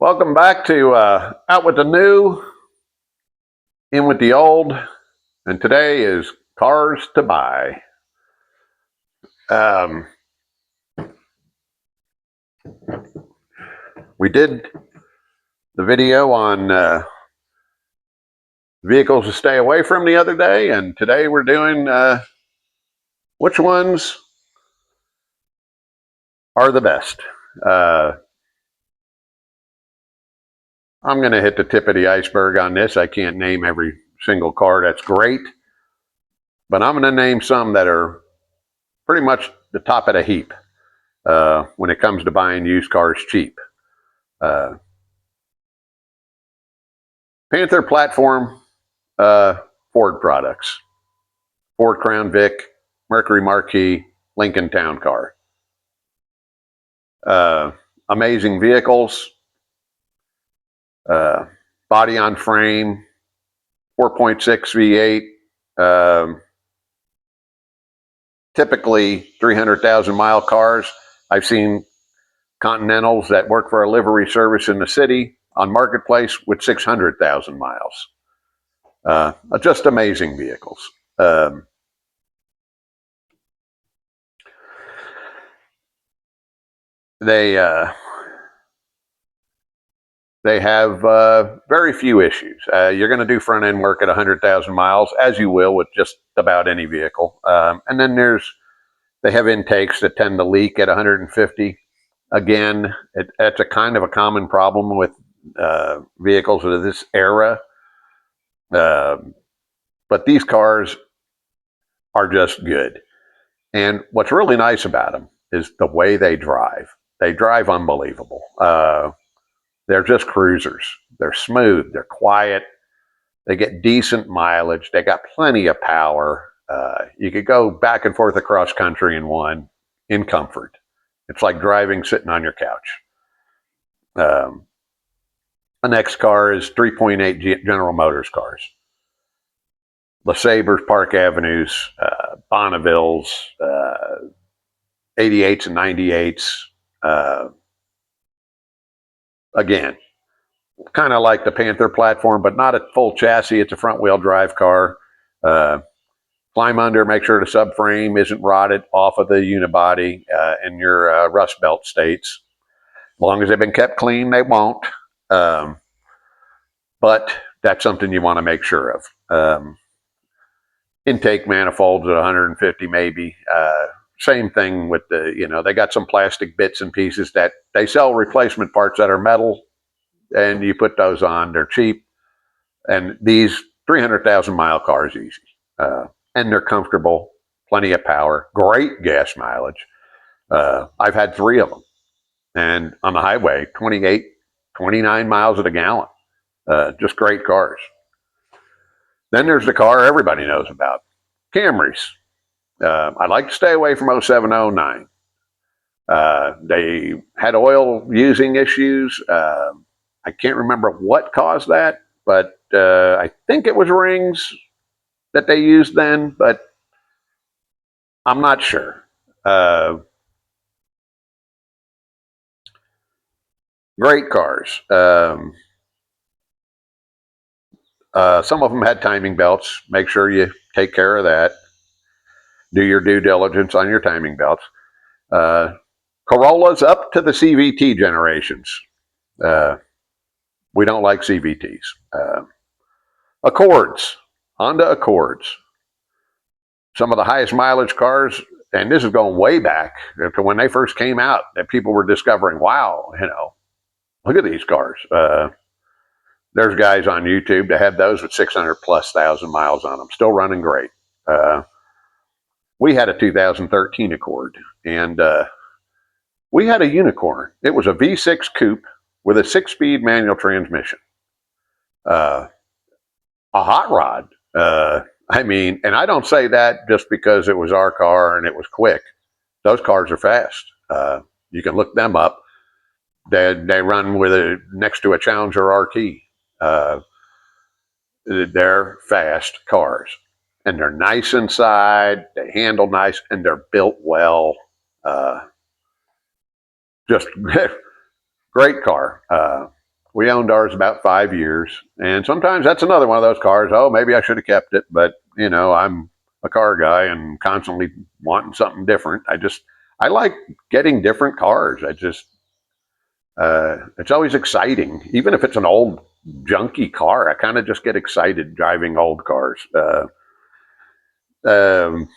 Welcome back to Out with the New, In with the Old, and today is Cars to Buy. We did the video on vehicles to stay away from the other day, and today we're doing which ones are the best. I'm going to hit the tip of the iceberg on this. I can't name every single car that's great, but I'm going to name some that are pretty much the top of the heap when it comes to buying used cars cheap. Panther platform Ford products. Ford Crown Vic, Mercury Marquis, Lincoln Town Car. Amazing vehicles. Body on frame, 4.6 V8, typically 300,000 mile cars. I've seen Continentals that work for a livery service in the city on Marketplace with 600,000 miles. Just amazing vehicles. They have very few issues. You're going to do front end work at 100,000 miles, as you will with just about any vehicle. And then they have intakes that tend to leak at 150. Again, that's a kind of a common problem with vehicles of this era. But these cars are just good. And what's really nice about them is the way they drive. They drive unbelievable. They're just cruisers. They're smooth. They're quiet. They get decent mileage. They got plenty of power. You could go back and forth across country in one in comfort. It's like driving sitting on your couch. The next car is 3.8 General Motors cars. LeSabres, Park Avenues, Bonnevilles, 88s and 98s. Again, kind of like the Panther platform, but not a full chassis. It's a front-wheel drive car. Climb under, make sure the subframe isn't rotted off of the unibody in your rust belt states. As long as they've been kept clean, they won't. But that's something you want to make sure of. Intake manifolds at 150 maybe. Same thing with they got some plastic bits and pieces that they sell replacement parts that are metal, and you put those on. They're cheap. And these 300,000 mile cars easy. And they're comfortable, plenty of power, great gas mileage. I've had 3 of them. And on the highway, 28, 29 miles at a gallon. Just great cars. Then there's the car everybody knows about, Camrys. I like to stay away from 07, 09. They had oil using issues. I can't remember what caused that, but I think it was rings that they used then, but I'm not sure. Great cars. Some of them had timing belts. Make sure you take care of that. Do your due diligence on your timing belts. Corollas up to the CVT generations. We don't like CVTs. Accords, Honda Accords. Some of the highest mileage cars, and this is going way back to when they first came out, that people were discovering, wow, look at these cars. There's guys on YouTube that have those with 600,000+ miles on them, still running great. We had a 2013 Accord, and we had a unicorn. It was a V6 coupe with a 6-speed manual transmission. A hot rod. And I don't say that just because it was our car and it was quick. Those cars are fast. You can look them up. They run with next to a Challenger RT. They're fast cars, and they're nice inside. They handle nice, and they're built well. Just great car. we owned ours about 5 years, and sometimes that's another one of those cars. Oh, maybe I should have kept it, but I'm a car guy and constantly wanting something different. I like getting different cars. It's always exciting, even if it's an old junky car. I kind of just get excited driving old cars. Um,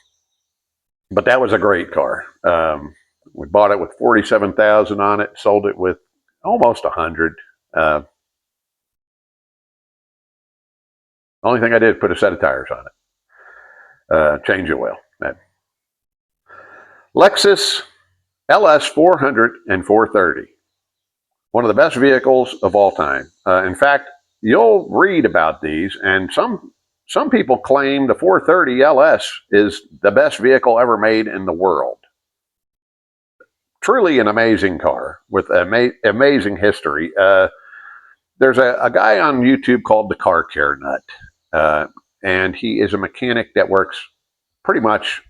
but that was a great car. We bought it with 47,000 on it, sold it with almost 100. Uh, only thing I did put a set of tires on it, change the oil. Lexus LS 400 and 430, one of the best vehicles of all time. In fact, you'll read about these, and some people claim the 430 LS is the best vehicle ever made in the world. Truly an amazing car with amazing history. There's a guy on YouTube called the Car Care Nut, and he is a mechanic that works pretty much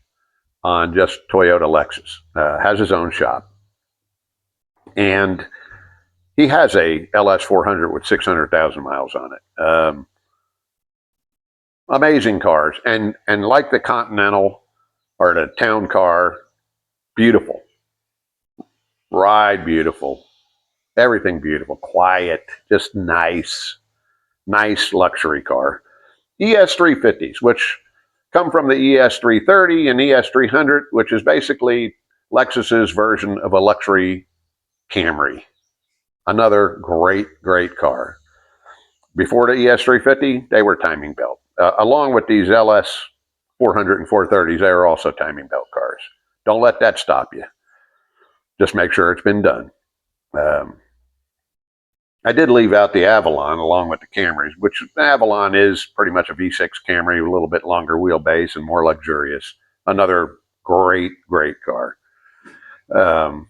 on just Toyota Lexus, has his own shop. And he has a LS 400 with 600,000 miles on it. Amazing cars. And like the Continental or the town car, beautiful. Ride beautiful. Everything beautiful. Quiet. Just nice. Nice luxury car. ES350s, which come from the ES330 and ES300, which is basically Lexus's version of a luxury Camry. Another great, great car. Before the ES350, they were timing belt. Along with these LS 400 and 430s, they are also timing belt cars. Don't let that stop you. Just make sure it's been done. I did leave out the Avalon along with the Camrys, which the Avalon is pretty much a V6 Camry, a little bit longer wheelbase and more luxurious. Another great, great car. I'm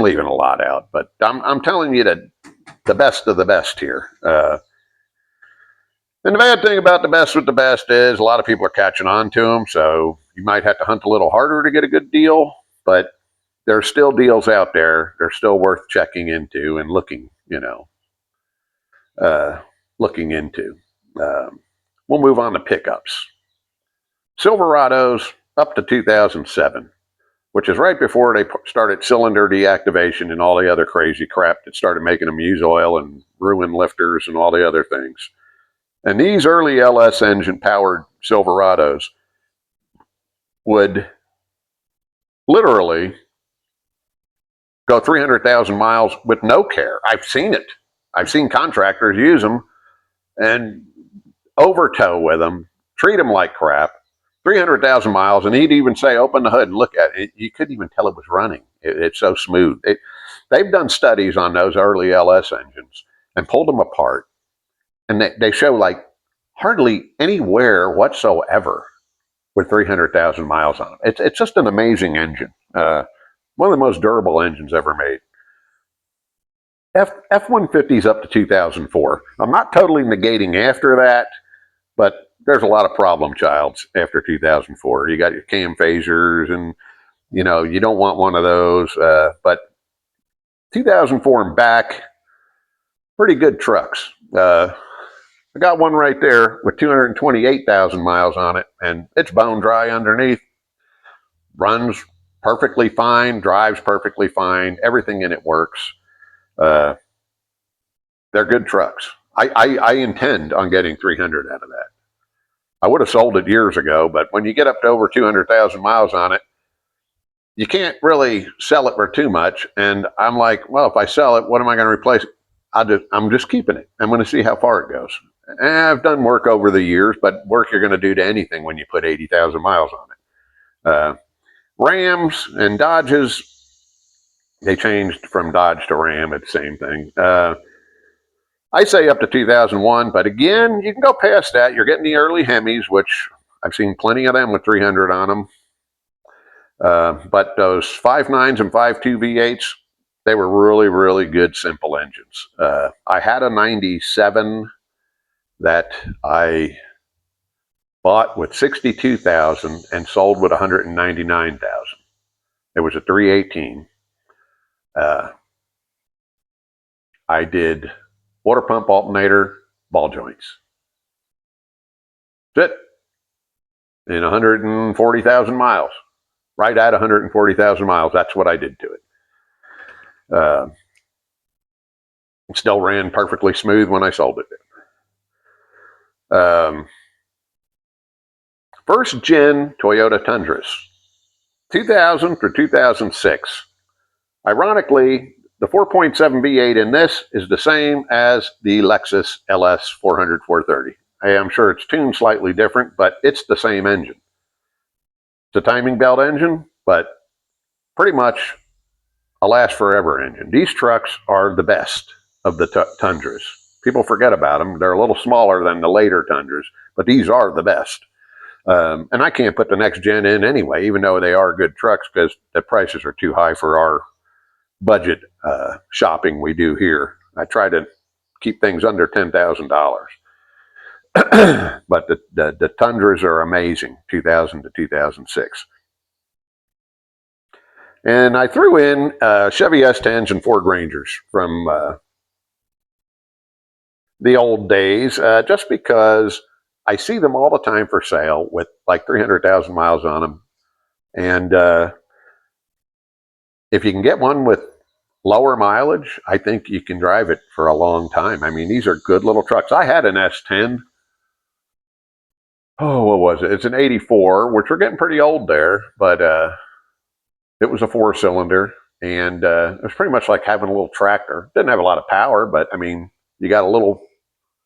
leaving a lot out, but I'm telling you that the best of the best here. And the bad thing about the best with the best is a lot of people are catching on to them, so you might have to hunt a little harder to get a good deal, but there's still deals out there. They're still worth checking into and looking into. We'll move on to pickups. Silverados up to 2007, which is right before they started cylinder deactivation and all the other crazy crap that started making them use oil and ruin lifters and all the other things. And these early LS engine powered Silverados would literally go 300,000 miles with no care. I've seen it. I've seen contractors use them and over tow with them, treat them like crap, 300,000 miles, and he'd even say, open the hood and look at it. You couldn't even tell it was running. It's so smooth. They've done studies on those early LS engines and pulled them apart, and they show like hardly any wear whatsoever with 300,000 miles on it. It's just an amazing engine. One of the most durable engines ever made. F-150's up to 2004. I'm not totally negating after that, but there's a lot of problem childs after 2004. You got your cam phasers, and you don't want one of those. But 2004 and back, pretty good trucks. I got one right there with 228,000 miles on it, and it's bone dry underneath. Runs perfectly fine, drives perfectly fine. Everything in it works. They're good trucks. I intend on getting 300 out of that. I would have sold it years ago, but when you get up to over 200,000 miles on it, you can't really sell it for too much. And I'm like, well, if I sell it, what am I going to replace it? I'm just keeping it. I'm going to see how far it goes. And I've done work over the years, but work you're going to do to anything when you put 80,000 miles on it. Rams and Dodges, they changed from Dodge to Ram. It's the same thing. I say up to 2001, but again, you can go past that. You're getting the early Hemis, which I've seen plenty of them with 300 on them. But those 5.9s and 5.2 V8s, they were really, really good, simple engines. I had a 97 that I bought with 62,000 and sold with 199,000. It was a 318. I did water pump, alternator, ball joints. That's it. In 140,000 miles. Right at 140,000 miles. That's what I did to it. It still ran perfectly smooth when I sold it. First gen Toyota Tundras. 2000 through 2006. Ironically, the 4.7 V8 in this is the same as the Lexus LS 400 430. I'm sure it's tuned slightly different, but it's the same engine. It's a timing belt engine, but pretty much a last forever engine. These trucks are the best of the Tundras. People forget about them. They're a little smaller than the later Tundras, but these are the best. And I can't put the next gen in anyway, even though they are good trucks, because the prices are too high for our budget shopping we do here. I try to keep things under $10,000. But the Tundras are amazing, 2000 to 2006. And I threw in Chevy S10s and Ford Rangers from the old days, just because I see them all the time for sale with like 300,000 miles on them. And if you can get one with lower mileage, I think you can drive it for a long time. I mean, these are good little trucks. I had an S10. Oh, what was it? It's an 84, which we're getting pretty old there, but it was a 4-cylinder, and it was pretty much like having a little tractor. Didn't have a lot of power, but I mean, you got a little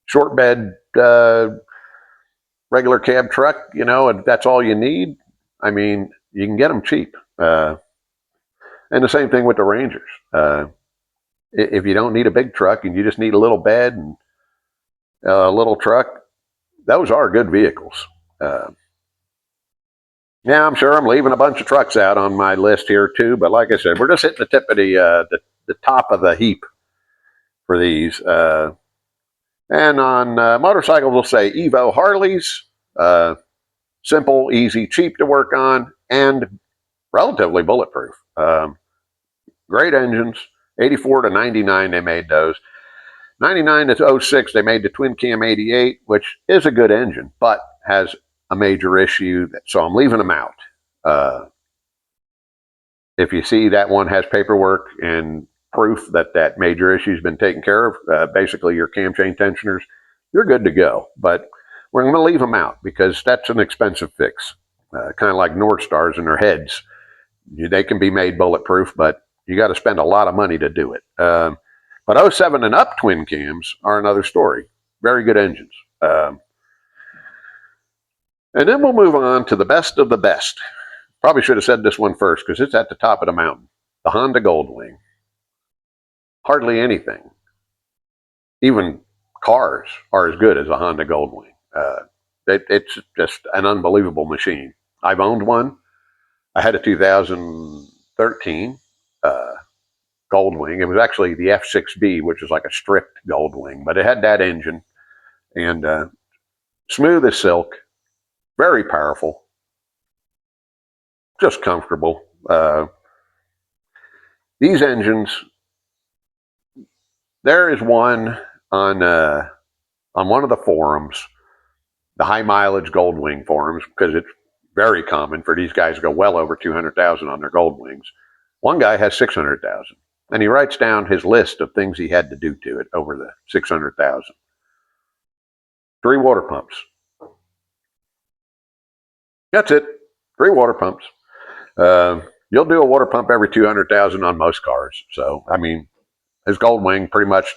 short bed regular cab truck, you know, and that's all you need. I mean, you can get them cheap. And the same thing with the Rangers. If you don't need a big truck and you just need a little bed and a little truck, those are good vehicles. Yeah, I'm sure I'm leaving a bunch of trucks out on my list here too, but like I said, we're just hitting the tip of the top of the heap for these. And on motorcycles, we'll say Evo Harleys, simple, easy, cheap to work on, and relatively bulletproof. Great engines. 84 to 99, they made those. 99 to 06, they made the twin cam 88, which is a good engine, but has a major issue, so I'm leaving them out. If you see that one has paperwork and proof that that major issue has been taken care of, basically your cam chain tensioners, you're good to go. But we're going to leave them out because that's an expensive fix, kind of like North Stars in their heads. They can be made bulletproof, but you got to spend a lot of money to do it. But 07 and up twin cams are another story. Very good engines. And then we'll move on to the best of the best. Probably should have said this one first because it's at the top of the mountain. The Honda Goldwing. Hardly anything, even cars, are as good as a Honda Goldwing. It's just an unbelievable machine. I've owned one. I had a 2013 Goldwing. It was actually the F6B, which is like a stripped Goldwing, but it had that engine and smooth as silk, very powerful, just comfortable. These engines, there is one on one of the forums, the high mileage Goldwing forums, because it's very common for these guys to go well over 200,000 on their Goldwings. One guy has 600,000, and he writes down his list of things he had to do to it over the 600,000. 3 water pumps. That's it. 3 water pumps. You'll do a water pump every 200,000 on most cars. So, I mean, his Goldwing pretty much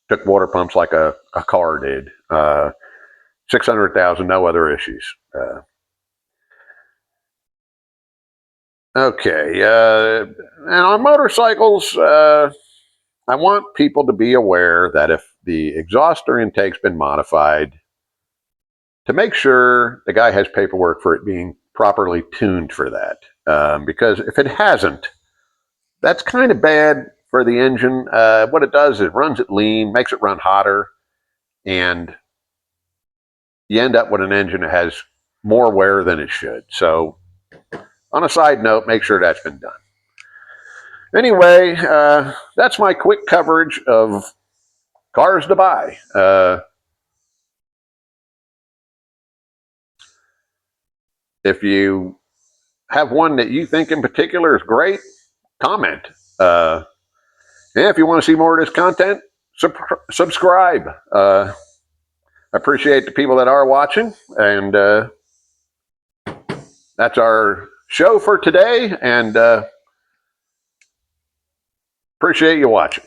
took water pumps like a car did. 600,000, no other issues. Okay. And on motorcycles, I want people to be aware that if the exhauster intake's been modified, to make sure the guy has paperwork for it being properly tuned for that. Because if it hasn't, that's kind of bad for the engine. What it does is it runs it lean, makes it run hotter, and you end up with an engine that has more wear than it should. So on a side note, make sure that's been done. Anyway, that's my quick coverage of cars to buy. If you have one that you think in particular is great, comment. And if you want to see more of this content, subscribe. I appreciate the people that are watching, and that's our show for today, and appreciate you watching.